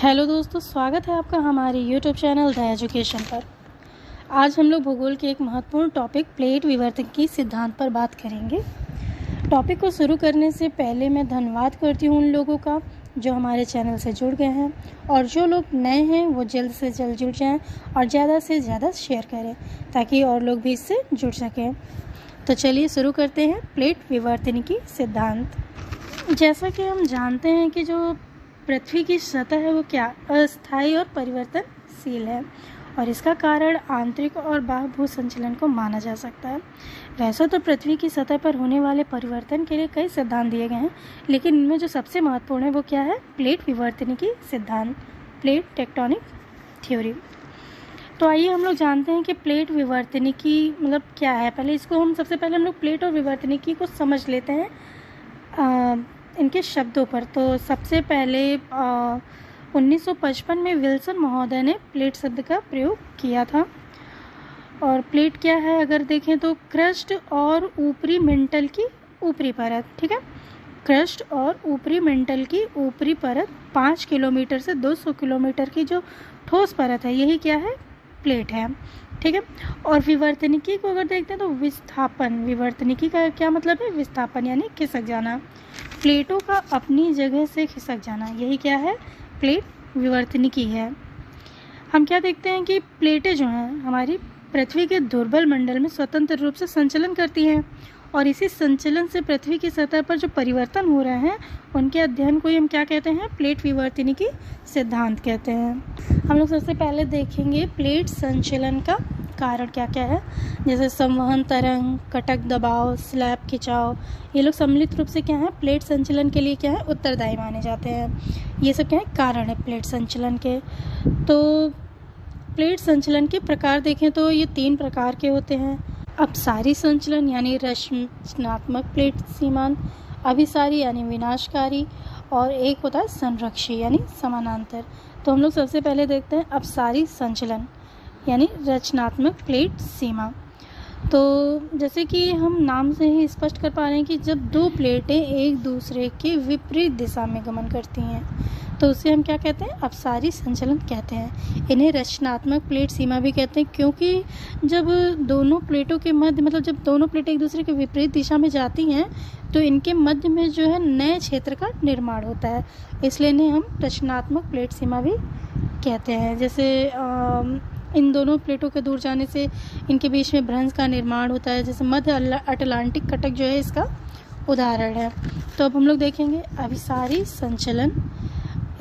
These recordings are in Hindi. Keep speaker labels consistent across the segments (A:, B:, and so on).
A: हेलो दोस्तों, स्वागत है आपका हमारे यूट्यूब चैनल द एजुकेशन पर। आज हम लोग भूगोल के एक महत्वपूर्ण टॉपिक प्लेट विवर्तन की सिद्धांत पर बात करेंगे। टॉपिक को शुरू करने से पहले मैं धन्यवाद करती हूँ उन लोगों का जो हमारे चैनल से जुड़ गए हैं, और जो लोग नए हैं वो जल्द से जल्द जुड़ जाएं और ज़्यादा से ज़्यादा शेयर करें ताकि और लोग भी इससे जुड़ सकें। तो चलिए शुरू करते हैं प्लेट विवर्तन की सिद्धांत। जैसा कि हम जानते हैं कि जो पृथ्वी की सतह है वो क्या अस्थायी और परिवर्तनशील है, और इसका कारण आंतरिक और बाह्य भू संचलन को माना जा सकता है। वैसे तो पृथ्वी की सतह पर होने वाले परिवर्तन के लिए कई सिद्धांत दिए गए हैं, लेकिन इनमें जो सबसे महत्वपूर्ण है वो क्या है? प्लेट विवर्तनिकी सिद्धांत, प्लेट टेक्टोनिक थ्योरी। तो आइए हम लोग जानते हैं कि प्लेट विवर्तनिकी मतलब क्या है। सबसे पहले हम लोग प्लेट और विवर्तनिकी को समझ लेते हैं इनके शब्दों पर। तो सबसे पहले 1955 में विल्सन महोदय ने प्लेट शब्द का प्रयोग किया था। और प्लेट क्या है अगर देखें तो क्रस्ट और ऊपरी मेंटल की ऊपरी परत, ठीक है। क्रस्ट और ऊपरी मेंटल की ऊपरी परत 5 किलोमीटर से 200 किलोमीटर की जो ठोस परत है, यही क्या है? प्लेट है, ठीक है। और विवर्तनिकी को अगर देखते हैं तो विस्थापन, विवर्तनिकी का क्या मतलब है? विस्थापन यानी खिसक जाना, प्लेटों का अपनी जगह से खिसक जाना, यही क्या है? प्लेट विवर्तनिकी है। हम क्या देखते हैं कि प्लेटें जो हैं हमारी पृथ्वी के दुर्बल मंडल में स्वतंत्र रूप से संचलन करती हैं, और इसी संचलन से पृथ्वी की सतह पर जो परिवर्तन हो रहे हैं उनके अध्ययन को हम क्या कहते हैं? प्लेट विवर्तनिकी सिद्धांत कहते हैं। हम लोग सबसे पहले देखेंगे प्लेट संचलन का कारण क्या क्या है, जैसे संवहन तरंग, कटक दबाव, स्लैब खिंचाव, ये लोग सम्मिलित रूप से क्या है? प्लेट संचलन के लिए क्या है? उत्तरदायी माने जाते हैं। ये सब क्या है? कारण है प्लेट संचलन के। तो प्लेट संचलन के प्रकार देखें तो ये 3 प्रकार के होते हैं। अपसारी संचलन यानी रचनात्मक प्लेट सीमांत, अभिसारी यानी विनाशकारी, और एक होता है संरक्षी यानी समानांतर। तो हम लोग सबसे पहले देखते हैं अपसारी संचलन यानी रचनात्मक प्लेट सीमा। तो जैसे कि हम नाम से ही स्पष्ट कर पा रहे हैं कि जब 2 प्लेटें एक दूसरे के विपरीत दिशा में गमन करती हैं तो उसे हम क्या कहते हैं? अपसारी संचलन कहते हैं। इन्हें रचनात्मक प्लेट सीमा भी कहते हैं, क्योंकि जब दोनों प्लेटों के मध्य जब दोनों प्लेटें एक दूसरे के विपरीत दिशा में जाती हैं तो इनके मध्य में जो है नए क्षेत्र का निर्माण होता है, इसलिए इन्हें हम रचनात्मक प्लेट सीमा भी कहते हैं। जैसे इन दोनों प्लेटों के दूर जाने से इनके बीच में भ्रंश का निर्माण होता है, जैसे मध्य अटलांटिक कटक जो है इसका उदाहरण है। तो अब हम लोग देखेंगे अभिसारी संचलन,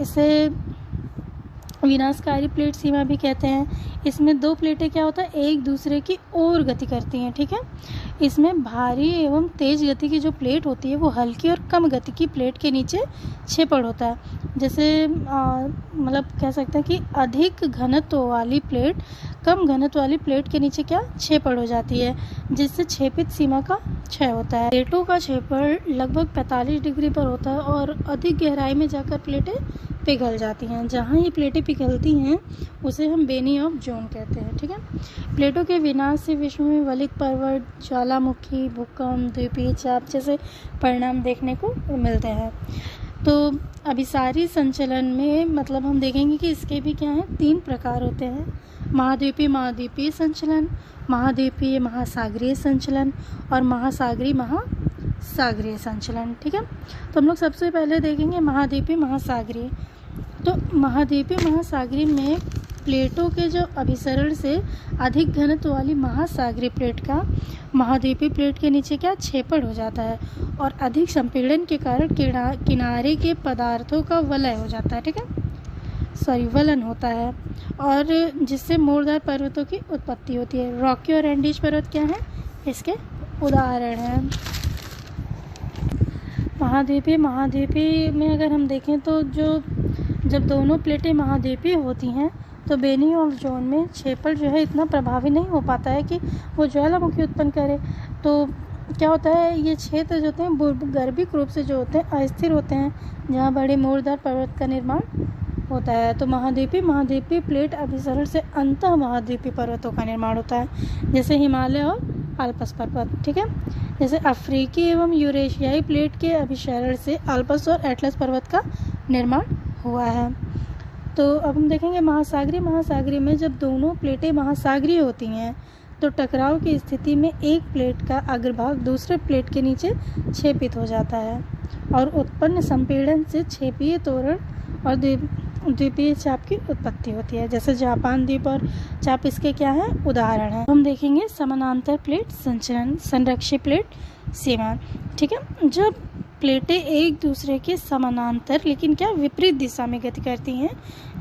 A: इसे विनाशकारी प्लेट सीमा भी कहते हैं। इसमें 2 प्लेटें क्या होता है? एक दूसरे की ओर गति करती हैं, ठीक है। इसमें भारी एवं तेज गति की जो प्लेट होती है वो हल्की और कम गति की प्लेट के नीचे छेपड़ होता है। जैसे कह सकते हैं कि अधिक घनत्व वाली प्लेट कम घनत्व वाली प्लेट के नीचे क्या? छेपड़ हो जाती है, जिससे छेपित सीमा का क्षय होता है। प्लेटों का छेपड़ लगभग 45 डिग्री पर होता है और अधिक गहराई में जाकर प्लेटें पिघल जाती हैं। जहाँ ये प्लेटें पिघलती हैं उसे हम बेनी ऑफ जोन कहते हैं, ठीक है। प्लेटों के विनाश से विश्व में वलित पर्वत, ज्वालामुखी, भूकंप, द्वीपीय चाप जैसे परिणाम देखने को मिलते हैं। तो अभिसारी संचलन में हम देखेंगे कि इसके भी क्या है? 3 प्रकार होते हैं। महाद्वीपीय संचलन, महाद्वीपीय महासागरीय संचलन और महासागरीय संचलन, ठीक है। तो हम लोग सबसे पहले देखेंगे महाद्वीपीय महासागरीय। तो महाद्वीपीय महासागरीय में प्लेटों के जो अभिसरण से अधिक घनत्व वाली महासागरीय प्लेट का महाद्वीपीय प्लेट के नीचे क्या? छेपड़ हो जाता है, और अधिक संपीड़न के कारण किनारे के पदार्थों का वलन हो जाता है, ठीक है, वलन होता है, और जिससे मोड़दार पर्वतों की उत्पत्ति होती है। रॉकी और एंडीज पर्वत क्या है? इसके उदाहरण हैं। महाद्वीपीय में अगर हम देखें तो जब दोनों प्लेटें महाद्वीपीय होती हैं तो बेनी ऑफ जोन में छेपड़ जो है इतना प्रभावी नहीं हो पाता है कि वो ज्वालामुखी उत्पन्न करे। तो क्या होता है? ये क्षेत्र जो होते हैं भूगर्भिक रूप से जो होते हैं अस्थिर होते हैं, जहाँ बड़े मोड़दार पर्वत का निर्माण होता है। तो महाद्वीपीय प्लेट अभिसरण से अंतः महाद्वीपीय पर्वतों का निर्माण होता है, जैसे हिमालय और अल्पस पर्वत, ठीक है। जैसे अफ्रीकी एवं यूरेशियाई प्लेट के अभिसरण से अल्पस और एटलस पर्वत का निर्माण हुआ है। तो अब हम देखेंगे महासागरीय में जब दोनों प्लेटें महासागरीय होती हैं तो टकराव की स्थिति में एक प्लेट का अग्रभाग दूसरे प्लेट के नीचे छेपित हो जाता है और उत्पन्न संपीड़न से छेपीय त्वरण और द्वीपीय चाप की उत्पत्ति होती है। जैसे जापान द्वीप और चाप इसके क्या है, उदाहरण है। हम देखेंगे समानांतर प्लेट संचरण, संरक्षी प्लेट सीमा। ठीक है, जब प्लेटें एक दूसरे के समानांतर लेकिन क्या विपरीत दिशा में गति करती हैं,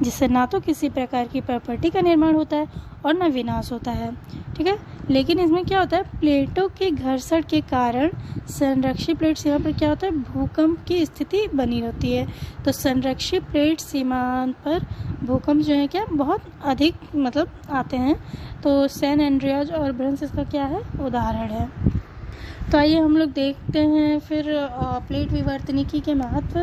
A: जिससे ना तो किसी प्रकार की प्रॉपर्टी का निर्माण होता है और न विनाश होता है। ठीक है, लेकिन इसमें क्या होता है, प्लेटों के घर्षण के कारण संरक्षी प्लेट सीमा पर क्या होता है, भूकंप की स्थिति बनी होती है। तो संरक्षी प्लेट सीमा पर भूकंप जो है क्या बहुत अधिक आते हैं। तो सैन एंड्रियाज और ब्रंस इसका क्या है, उदाहरण है। तो आइए हम लोग देखते हैं फिर प्लेट विवर्तनिकी के महत्व।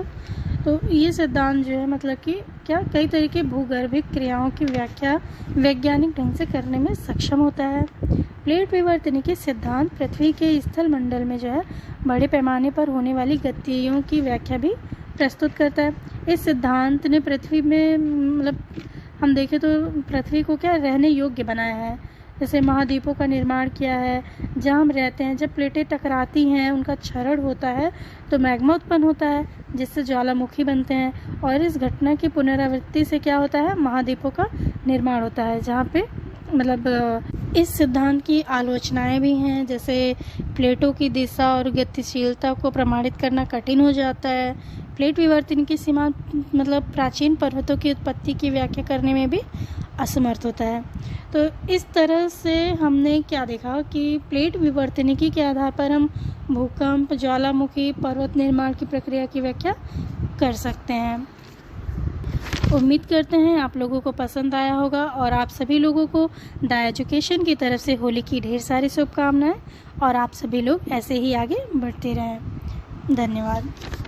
A: तो ये सिद्धांत जो है कि क्या कई तरह के भूगर्भिक क्रियाओं की व्याख्या वैज्ञानिक ढंग से करने में सक्षम होता है। प्लेट विवर्तनिकी सिद्धांत पृथ्वी के स्थल मंडल में जो है बड़े पैमाने पर होने वाली गतियों की व्याख्या भी प्रस्तुत करता है। इस सिद्धांत ने पृथ्वी में हम देखें तो पृथ्वी को क्या रहने योग्य बनाया है। जैसे महाद्वीपों का निर्माण किया है जहाँ हम रहते हैं। जब प्लेटें टकराती हैं उनका क्षरण होता है तो मैग्मा उत्पन्न होता है जिससे ज्वालामुखी बनते हैं और इस घटना की पुनरावृत्ति से क्या होता है, महाद्वीपों का निर्माण होता है। जहाँ पे इस सिद्धांत की आलोचनाएं भी हैं, जैसे प्लेटों की दिशा और गतिशीलता को प्रमाणित करना कठिन हो जाता है। प्लेट विवर्तन की सीमा प्राचीन पर्वतों की उत्पत्ति की व्याख्या करने में भी असमर्थ होता है। तो इस तरह से हमने क्या देखा कि प्लेट विवर्तनिकी के आधार पर हम भूकंप, ज्वालामुखी, पर्वत निर्माण की प्रक्रिया की व्याख्या कर सकते हैं। उम्मीद करते हैं आप लोगों को पसंद आया होगा और आप सभी लोगों को द एजुकेशन की तरफ से होली की ढेर सारी शुभकामनाएं और आप सभी लोग ऐसे ही आगे बढ़ते रहें। धन्यवाद।